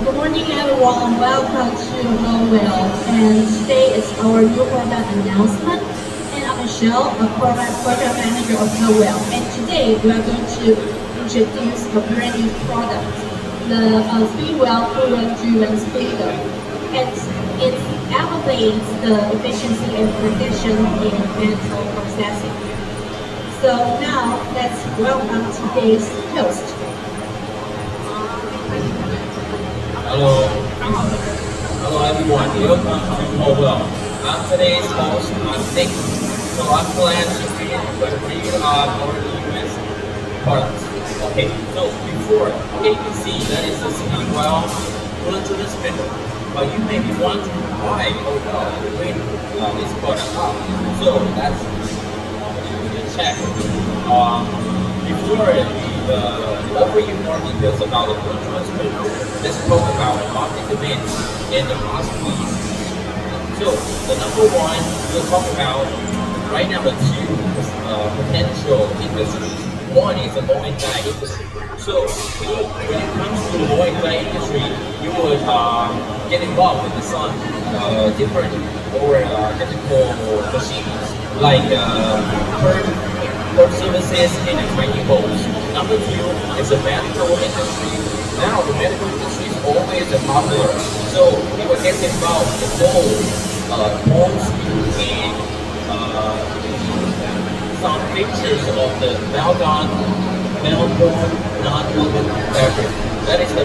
Good morning, everyone. Welcome to Lowell. And today is our new product announcement. And I'm Michelle, a project manager of Lowell. And today we are going to introduce a brand new product, the Spindle Coolant-driven Spindle. And it elevates the efficiency and precision in metal processing. So now let's welcome today's host. Hello everyone, welcome to Lowell. I'm today's host, Nick. So I'm glad to be with our US products. Okay, so before, you can see that is the Spindle Coolant to the Spindle. But you may be wondering why bring this product up. So that's the check. Before offer you more details about the Coolant Spindle, let's talk about market demand and the cost piece. So the number one we'll talk about right now, the two potential industries. One is the mold and die industry. So when it comes to the mold and die industry, you would get involved with some different or technical machines like curve services and training molds. Number two is the medical industry. Now the medical industry is always popular, so we will get involved in molds and some pictures of the Melbourne non-woven fabric. That is the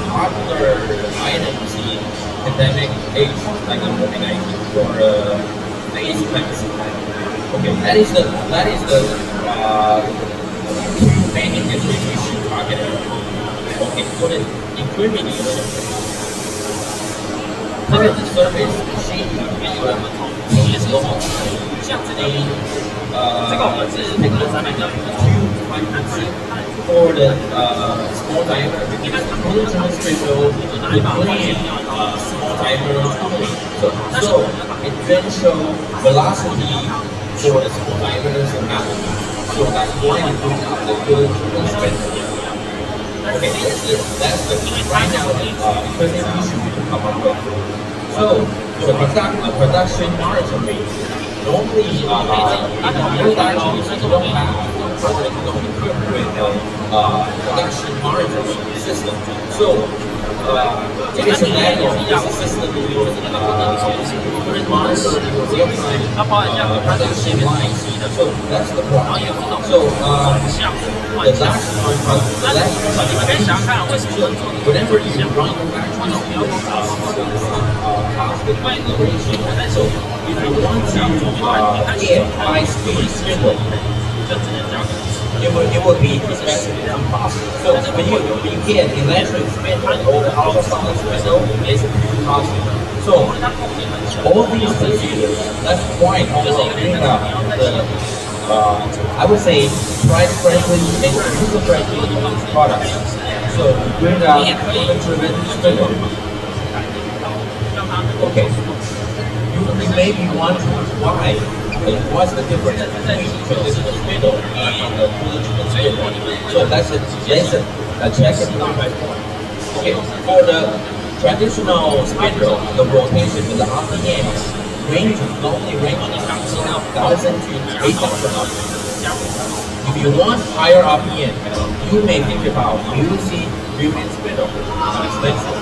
popular items in pandemic age, like the COVID-19 or face masks. Okay, that is the two main industry we should target. Okay, for the equipment industry, 这个是 service machine is local. 像这里，这个我们是那个300克 for the small diameter. Coolant Spindle we plan small diameter only. So eventual velocity for the small diameters are not. So that's why we put out the Coolant Spindle. Okay, that's the right now equipment issue we can come up with. So the production monitoring. Normally, in the manufacturing, you don't have project is only equipped with production monitoring system. So it is a manual. It's a system that will monitor your real-time production lines. So that's the problem. So the last whenever you run your factory, so if you want to get high-speed spindle, it would be expensive and impossible. So when you get electric spindle or ultrasonic spindle, it's impossible. So all these procedures, that's why bring out the I would say price-friendly and user-friendly products. So bring out data-driven spindle. Okay, you maybe want to why. What's the difference between traditional spindle and the data-driven spindle? So that's a check it point by point. Okay, for the traditional spindle, the rotation with the RPM normally ranges from 1,000 to 8,000 RPM. If you want higher RPM, you may think about using human spindle, expensive.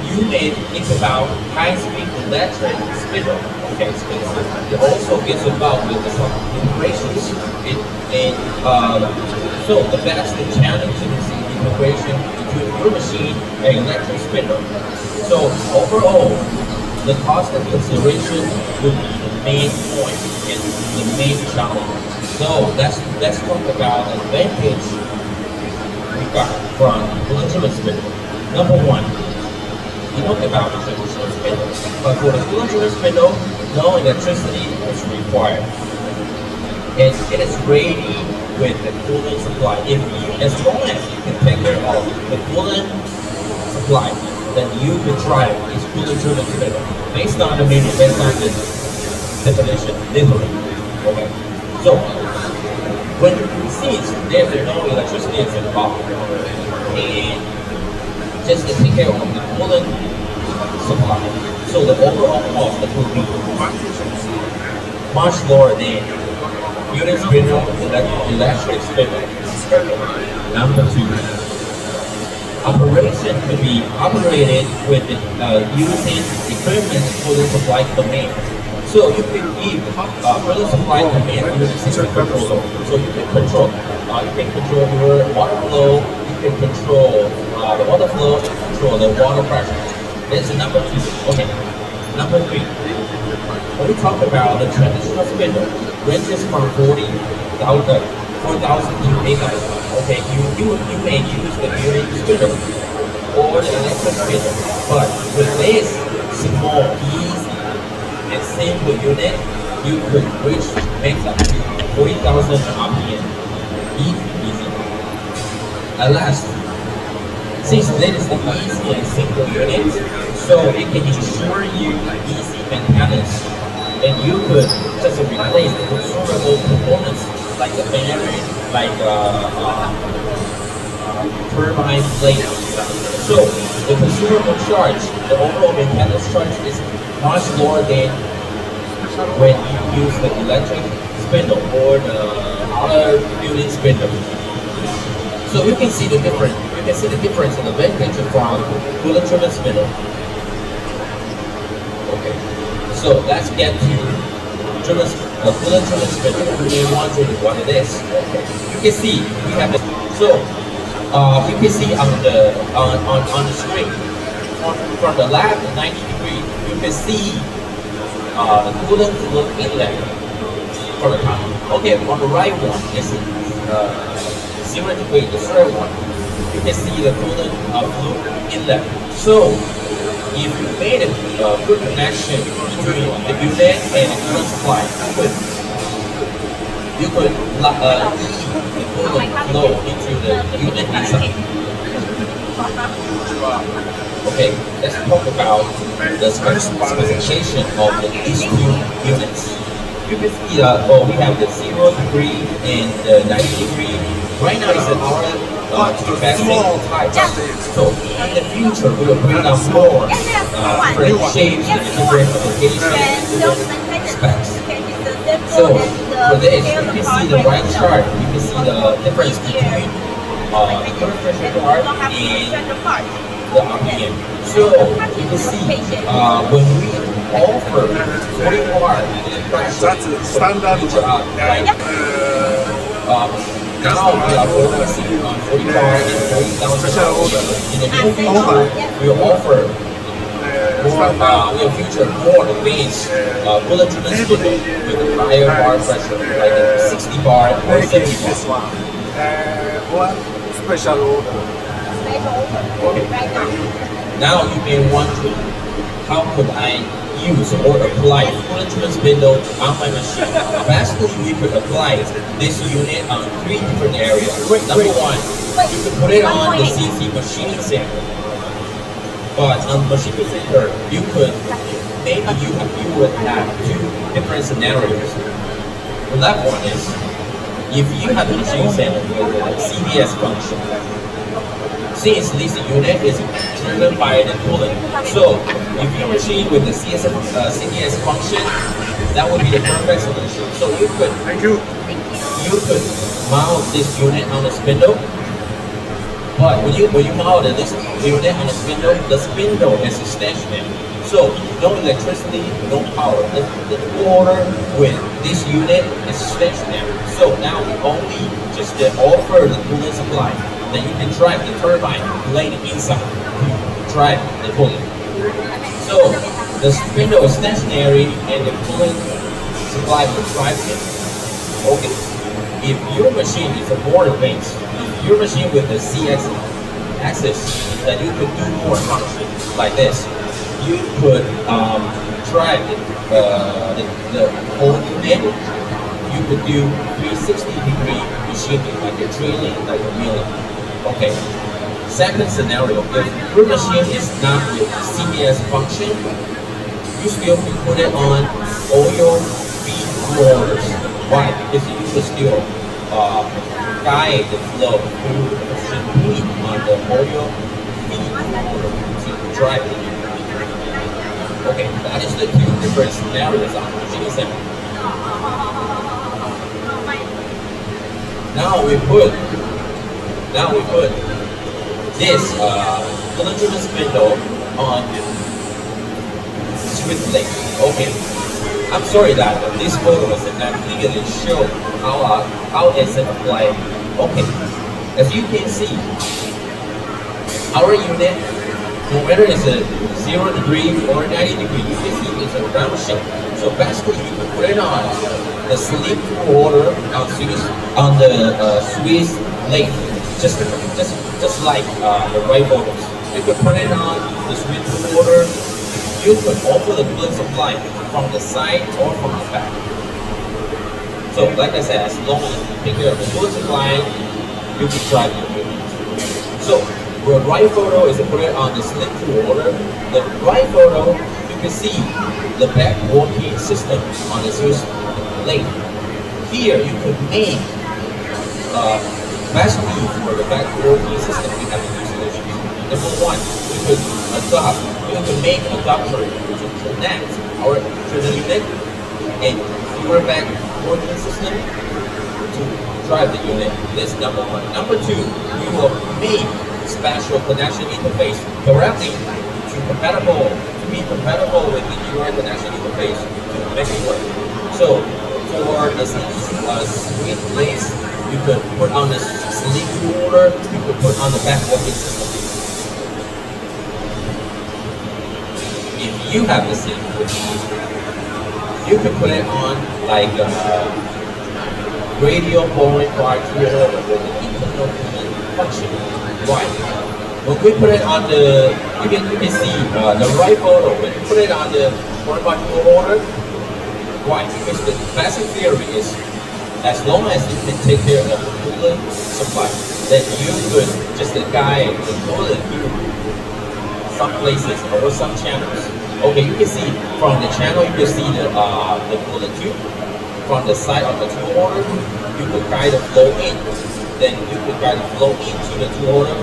You may think about high-speed electric spindle, okay, expensive. It also gets involved with some integrations. So the best challenging is the integration between your machine and electric spindle. So overall, the cost of consideration would be the main point and the main challenge. So let's talk about the advantage we got from data-driven spindle. Number one, we talk about the traditional spindle, but for the data-driven spindle, no electricity is required, and it is ready with the coolant supply. As long as you can take care of the coolant supply, then you can drive this coolant-driven spindle based on the meaning, based on the definition, literally. Okay. So when since there's no electricity involved, and just to take care of the coolant supply, so the overall cost will be much lower than unit spindle, electric spindle. Number two, operation could be operated with using equipment for the supply domain. So you can give further supply command using system controller. So you can control your water flow, you can control the water flow, you can control the water pressure. That's number two. Okay. Number three. When we talk about the traditional spindle, ranges from 4,000 to 8,000. Okay, you may use the unit spindle or the electric spindle, but with this small, easy, and simple unit, you could reach max up to 40,000 RPM. Easy. At last, since this is the easy and simple unit, so it can ensure you easy maintenance, and you could just replace the consumable components like the bearing, like turbine blade. So the consumable charge, the overall maintenance charge is much lower than when you use the electric spindle or the other unit spindle. So you can see the difference. You can see the difference in the advantage from coolant-driven spindle. Okay. So let's get to coolant-driven spindle. You may wonder what it is. Okay. You can see we have this. So you can see on the screen from the left 90 degree, you can see the coolant flow inlet for the top. Okay, on the right one is 0 degree, the third one. You can see the coolant flow inlet. So if you made a good connection between the unit and the coolant supply, you could the coolant flow into the unit inside. Okay, let's talk about the specification of these two units. You can see we have the 0 degree and the 90 degree. Right now it's our testing type. So in the future we will bring out more different shapes and different applications, different specs. So for this, you can see the right chart. You can see the difference between the current pressure part and the RPM. So you can see when we offer 40 bar That's a standard now we are focusing on 40 bar and 40,000 in the near future. We will offer more, in the future more advanced bullet driven spindle with higher bar pressure, like a 60 bar or 70 bar. One special order. Now you may wonder, how could I use or apply bullet driven spindle on my machine? Basically, we could apply this unit on 3 different areas. Number one, you could put it on the CNC machining center. But on the machining center, you would have 2 different scenarios. The left one is, if you have a machining center with a CDS function, since this unit is driven by the coolant, so if you machine with the CDS function, that would be the perfect solution. So you could mount this unit on the spindle, but when you mount this unit on the spindle is stationary. So no electricity, no power. The motor with this unit is stationary. So now we only just offer the coolant supply. Then you can drive the turbine blade inside to drive the coolant. So the spindle is stationary and the coolant supply will drive it. Okay. If your machine is a more advanced, if your machine with the CX axis, then you could do more functions like this. You could drive the whole unit. You could do 360-degree machining, like a drilling, like a milling. Okay. Second scenario, if your machine is not with CDS function, you still can put it on oil feed motors. Why? Because you can still guide the flow through the machine on the oil feed motor to drive it. Okay, that is the 2 different scenarios on the machining center. Now we put this bullet driven spindle on Swiss blade. Okay, I'm sorry that this photo is not clearly show how it's applied. Okay, as you can see, our unit, no matter it's a 0 degree or 90 degree, you can see it's a round shape. So basically, you can put it on the slip order on the Swiss blade, just like the right motors. You could put it on the Swiss order. You could offer the coolant supply from the side or from the back. So, like I said, as long as you take care of the coolant supply, you can drive the unit. So, the right photo is to put it on the slip order. The right photo, you can see the back working system on the Swiss blade. Here, you could make basically for the back working system, we have 2 solutions. Number one, we could make a adapter to connect our trailer unit and your back working system to drive the unit. This is number one. Number two, we will make special connection interface directly to be compatible with the your connection interface to make it work. So for the sweep blades, you could put on the sleep order, you could put on the back working system. If you have the same, you could put it on like a radial boring part with the internal function. Why? When we put it on the, you can see the right photo. When you put it on the boring part order, why? Because the basic theory is, as long as you can take care of the coolant supply, then you could just guide the coolant through some places or some channels. Okay, you can see from the channel, you can see the coolant tube. From the side of the tool order, you could guide the flow in. Then you could guide the flow into the tool order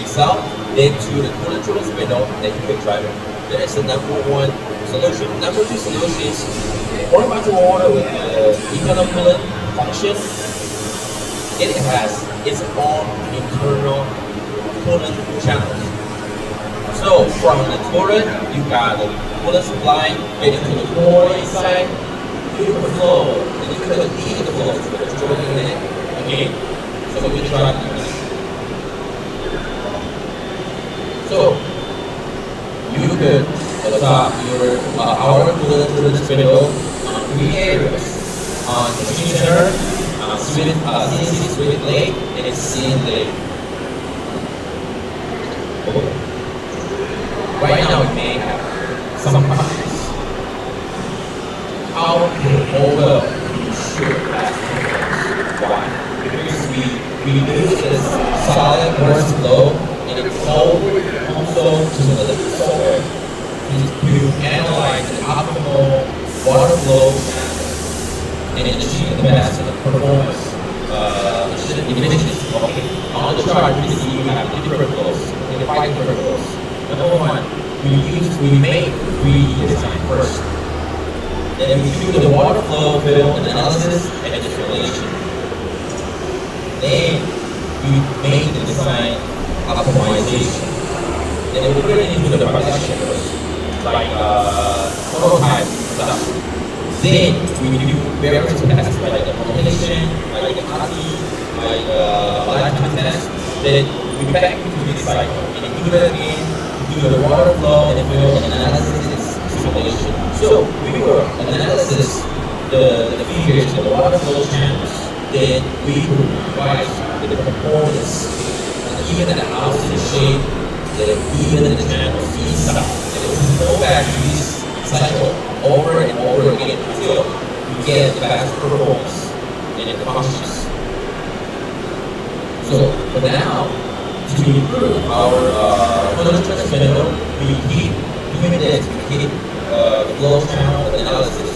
itself, then to the coolant through the spindle, then you could drive it. That is the number one solution. Number two solution is Water bottle water with the internal coolant function, it has its own internal coolant channels. So from the coolant, you got the coolant supply getting to the core inside, you can flow, and you can lead the flow to the control unit. Okay, so we try this. So you could adopt your our coolant spindle on 3 areas: on the machine center, CNC split leg, and CN leg. Right now, we may have some questions. How well you should pass the Why? Because we use this solid burst flow and it also to the software to analyze the optimal water flow and achieve the best performance efficiency. Okay. On the chart, you see we have different flows, 5 different flows. Number 1, we made 3D design first. Then we do the water flow film analysis and distillation. Then we made the design optimization. Then we put it into the production first, like prototype production. Then we do various tests like the formulation, like the copy, like lifetime test. Then we back into this cycle and do it again, do the water flow and film analysis simulation. So we will analyze the figures of the water flow channels. Then we will revise the components, even the housing shape, even the channels inside. And we will go back to this cycle over and over again until we get the best performance and the functions. So for now, to improve our coolant spindle, we keep doing this. We keep the flow channel analysis.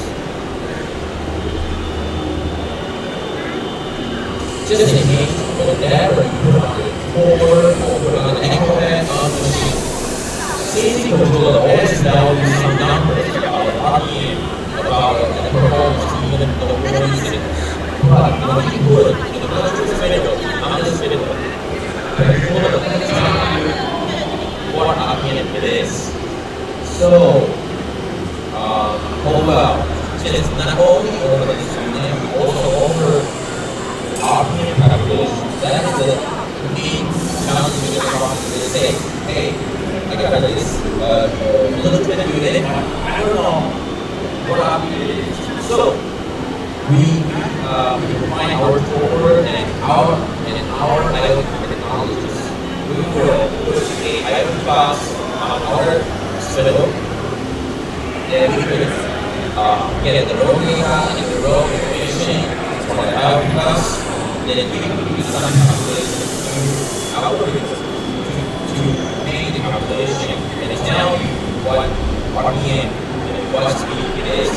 Just in case whenever you put on the forward or put on the ankle pad on the machine, CNC controller always tells you some numbers about RPM, about the performance, even the more units. But when you put the coolant spindle on the spindle, the controller will tell you what RPM it is. So, well, since not only over this unit, we also offer RPM calculation. That is the main challenge with the process. They say, hey, I got this little bit of unit, I don't know what RPM it is. So, we define our forward and our IoT technologies. We will put a IoT class on our spindle. Then we could get the raw data and the raw information from the IoT class. Then we can do some calculation to algorithms to make the calculation and tell you what RPM and what speed it is.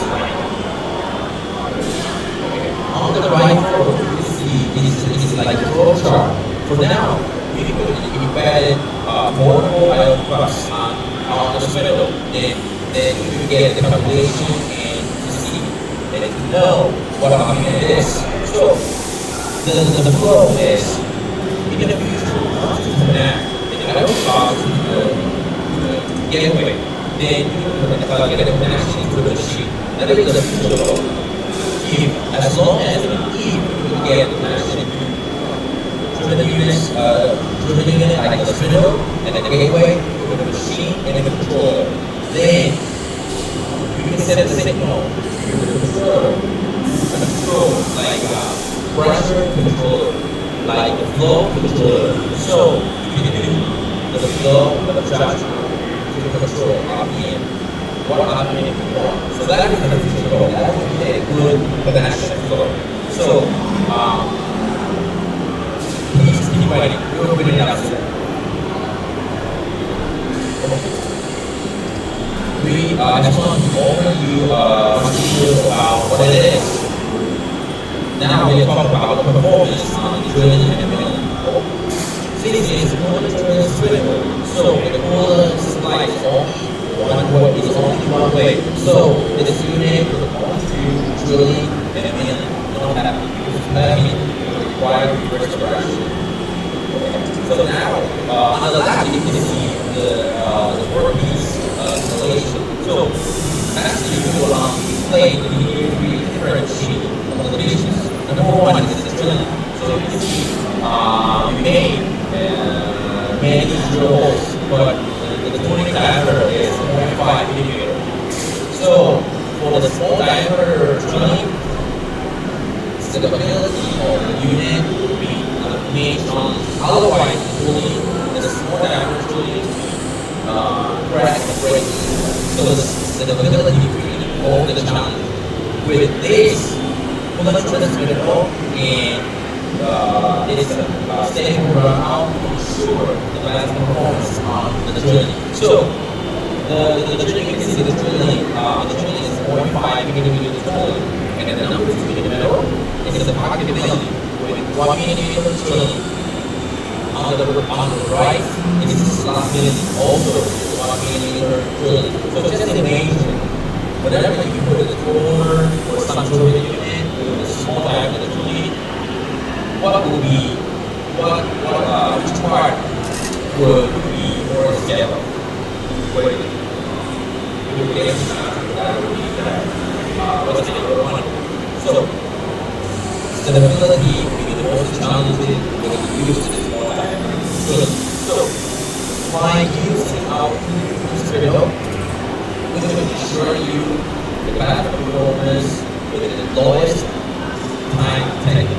Okay. On the right forward, you see this is like a flow chart. For now, we could embed multiple IoT class on the spindle. Then you get the calculation and to see and to know what RPM it is. So the flow is in the future to connect the IoT class to the gateway. Then you can get a connection to the machine. That is the future flow. As long as you get the connection to the unit like the spindle and the gateway, the machine and the controller. Then you can set the signal to the controller. Control like pressure controller, like the flow controller. So you can do the flow of the charge to control RPM. What RPM you want. So that is the future flow. That would be a good connection flow. So please keep writing. We will bring it up soon. We just want to offer you material about what it is. Now we are talking about the performance on the drilling and milling. This is coolant spindle. So the coolant supply is only one way. So this unit will only do Coolant Spindle and it's staying around to ensure the best performance on the journey. So the journey, you can see the journey is 0.5 millimeter journey, and the number 2 in the middle is the pocketability with 1 millimeter journey. On the right is slotability, also 1 millimeter journey. So just imagine, whenever you put a drawer or some journey unit with a small diameter journey, what will be, which part would be more stable? Your guess that would be what's the number one? So, stability will be the most challenging when you use this small diameter. So, by using our Spindle, we will ensure you the best performance with the lowest time taken.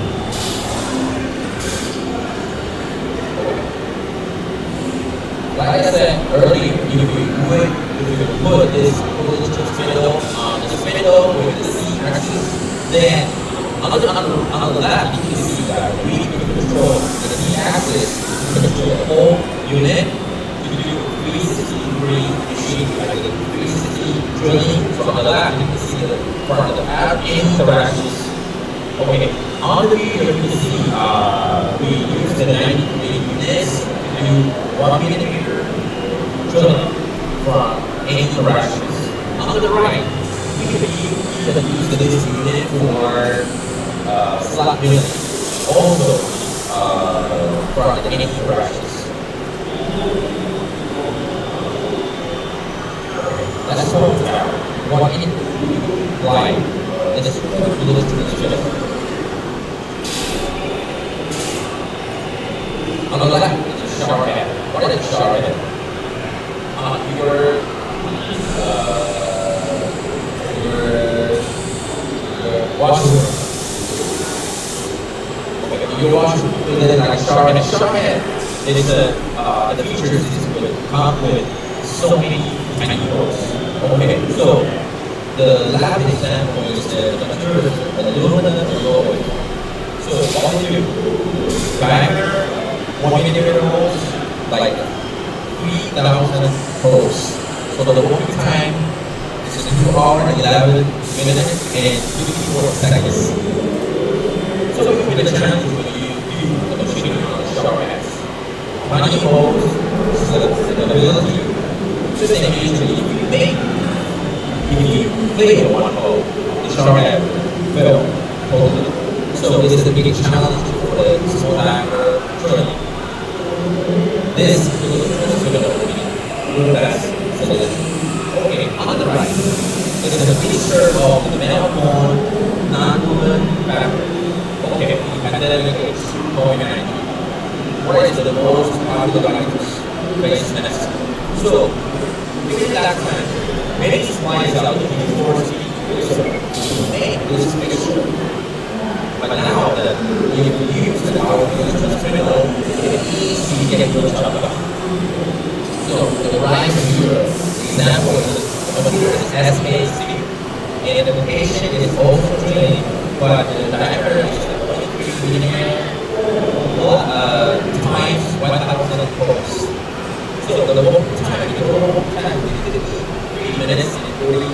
Like I said earlier, if you put this Spindle on the Spindle with the Z-axis, then on the left you can see that we can control the Z-axis, we can control the whole unit to do 360-degree machine, like the 360 drilling. So on the left you can see the front of the app interactions. Okay, on the video you can see we use the 90-degree units to do 1 millimeter drilling from any directions. On the right, you can use this unit for slot drilling, also from any directions. Let's talk about what it looks like in this illustrative. On the left is a shower head. What is a shower head? Your washroom. Okay, your washroom is like a shower head. Shower head is the features is come with so many tiny holes. Okay, so the lab example is the material aluminum alloy. So what we do? Diameter 1 millimeter holes, like 3,000 holes. So the working time is 2 hours, 11 minutes, and 54 seconds. So it will be the challenge when you do the machine on the shower heads. Tiny holes, stability. Just imagine if you fail one hole, the shower head will fail totally. So this is a big challenge for the small diameter drilling. This is going to be the best solution. Okay, on the right, this is a picture of the metal-borne non-coolant battery. Okay, pandemic is COVID-19. What is the most popular items faced next? So, during that time, many suppliers are looking for to make this picture. But now that you use the power of the Spindle, it's easy to get those job done. So the right here, example is the material is SKC, and the location is also drilling, but the diameter is 0.3 millimeter times 1,000 holes. So the working time is 3 minutes and 40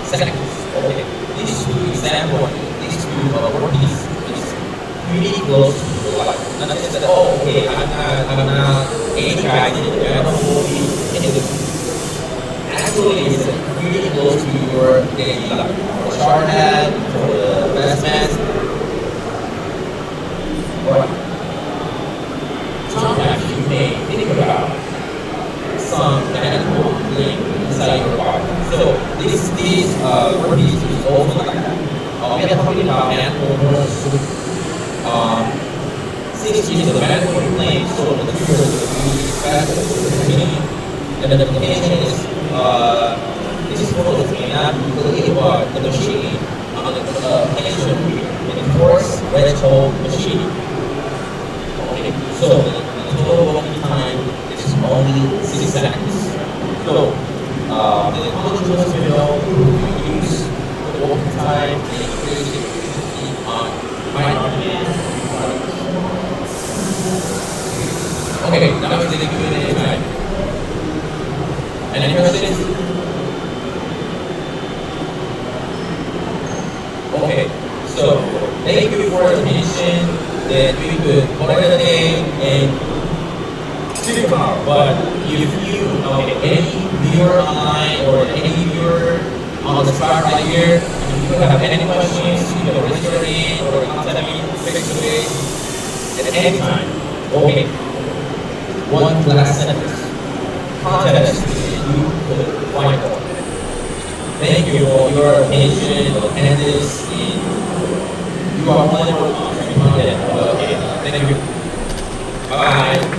seconds. Okay, these two examples. Workpiece is really close to your life. Not just that, oh, okay, I'm not any guy in the general movie. Actually, it's really close to your daily life. For the shower head, for the vestments. Right. Sometimes you may think about some medical thing inside your body. So this workpiece is also like that. We are talking about medical since it is a medical claim, so the material will be special to the machine. And the application is this photo may not be believed, but the machine on the application in the force rental machine. Okay, so the total working time is only 6 seconds. So the Coolant Spindle will use the working time and increase it Okay, now it's the Q&A time. Any questions? Okay, so thank you for the mission that we could coordinate and figure out. But if you, any viewer online or any viewer on the spot right here, if you have any questions, you can raise your hand or contact me face to face at any time. Okay, one last sentence. Contest you could find out. Thank you for your attention, attendance, and you are wonderful content. Okay, thank you. Bye.